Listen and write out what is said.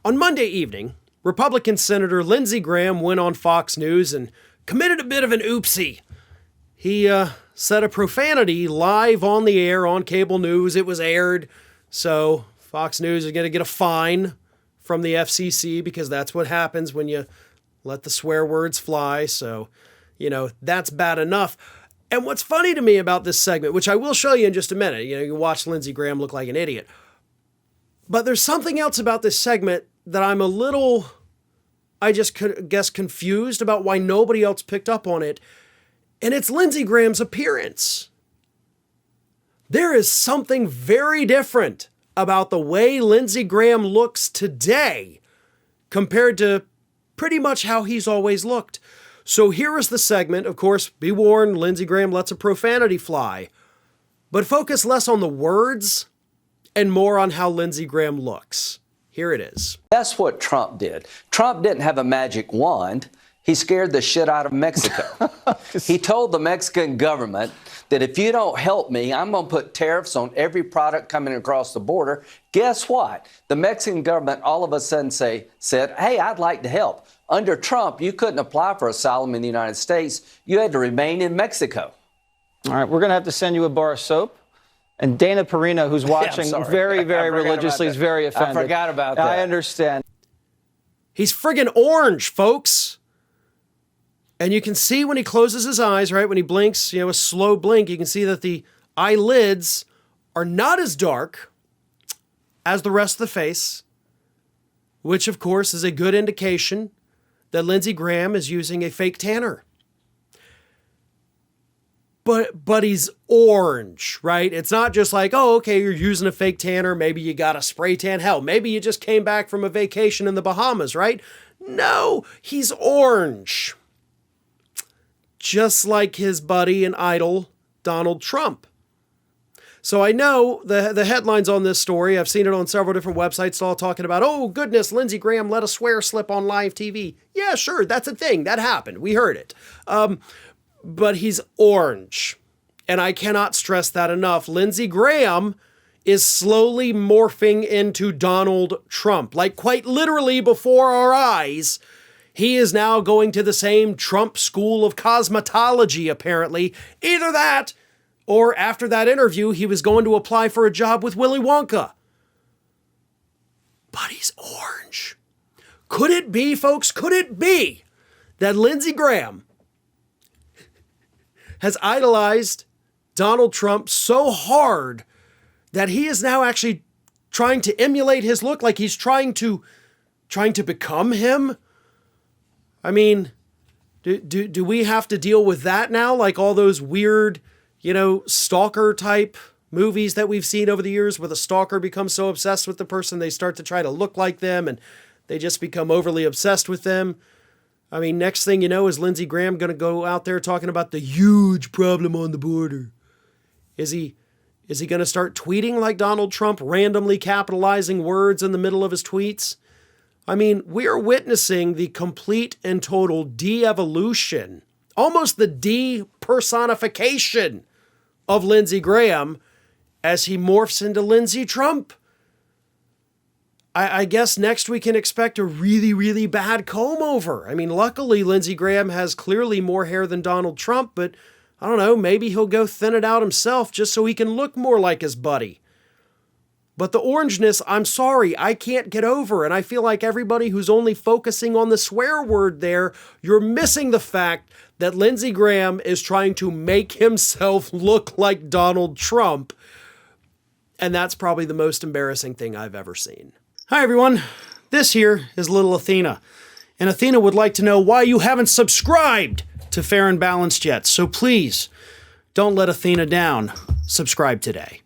On Monday evening, Republican Senator Lindsey Graham went on Fox News and committed a bit of an oopsie. He said a profanity live on the air on cable news. It was aired, so Fox News is going to get a fine from the FCC because that's what happens when you let the swear words fly. So, that's bad enough. And what's funny to me about this segment, which I will show you in just a minute, you watch Lindsey Graham look like an idiot. But there's something else about this segment that I'm a little, I just guess, confused about why nobody else picked up on it. And it's Lindsey Graham's appearance. There is something very different about the way Lindsey Graham looks today compared to pretty much how he's always looked. So here is the segment. Of course, be warned, Lindsey Graham lets a profanity fly. But focus less on the words and more on how Lindsey Graham looks. Here it is. That's what Trump did. Trump didn't have a magic wand. He scared the shit out of Mexico. He told the Mexican government that if you don't help me, I'm going to put tariffs on every product coming across the border. Guess what? The Mexican government all of a sudden said, hey, I'd like to help. Under Trump, you couldn't apply for asylum in the United States. You had to remain in Mexico. All right, we're going to have to send you a bar of soap. And Dana Perino, who's watching very, very religiously, is very offended. I forgot about that. I understand. He's friggin' orange, folks. And you can see when he closes his eyes, right, when he blinks, a slow blink, you can see that the eyelids are not as dark as the rest of the face, which, of course, is a good indication that Lindsey Graham is using a fake tanner. But he's orange, right? It's not just like, oh, okay, you're using a fake tanner. Maybe you got a spray tan. Hell, maybe you just came back from a vacation in the Bahamas, right? No, he's orange. Just like his buddy and idol, Donald Trump. So I know the headlines on this story, I've seen it on several different websites, all talking about, oh, goodness, Lindsey Graham let a swear slip on live TV. Yeah, sure, that's a thing. That happened. We heard it. But he's orange. And I cannot stress that enough. Lindsey Graham is slowly morphing into Donald Trump. Like quite literally before our eyes, he is now going to the same Trump school of cosmetology, apparently. Either that, or after that interview, he was going to apply for a job with Willy Wonka. But he's orange. Could it be, folks, could it be that Lindsey Graham has idolized Donald Trump so hard that he is now actually trying to emulate his look, like he's trying to become him? I mean, do we have to deal with that now? Like all those weird, stalker type movies that we've seen over the years where the stalker becomes so obsessed with the person, they start to try to look like them and they just become overly obsessed with them. I mean, next thing you know, is Lindsey Graham going to go out there talking about the huge problem on the border? Is he going to start tweeting like Donald Trump, randomly capitalizing words in the middle of his tweets? I mean, we are witnessing the complete and total de-evolution, almost the de-personification of Lindsey Graham as he morphs into Lindsey Trump. I guess next we can expect a really, really bad comb over. I mean, luckily, Lindsey Graham has clearly more hair than Donald Trump, but I don't know, maybe he'll go thin it out himself just so he can look more like his buddy. But the orangeness, I'm sorry, I can't get over. And I feel like everybody who's only focusing on the swear word there, you're missing the fact that Lindsey Graham is trying to make himself look like Donald Trump. And that's probably the most embarrassing thing I've ever seen. Hi, everyone. This here is little Athena. And Athena would like to know why you haven't subscribed to Fair and Balanced yet. So please, don't let Athena down. Subscribe today.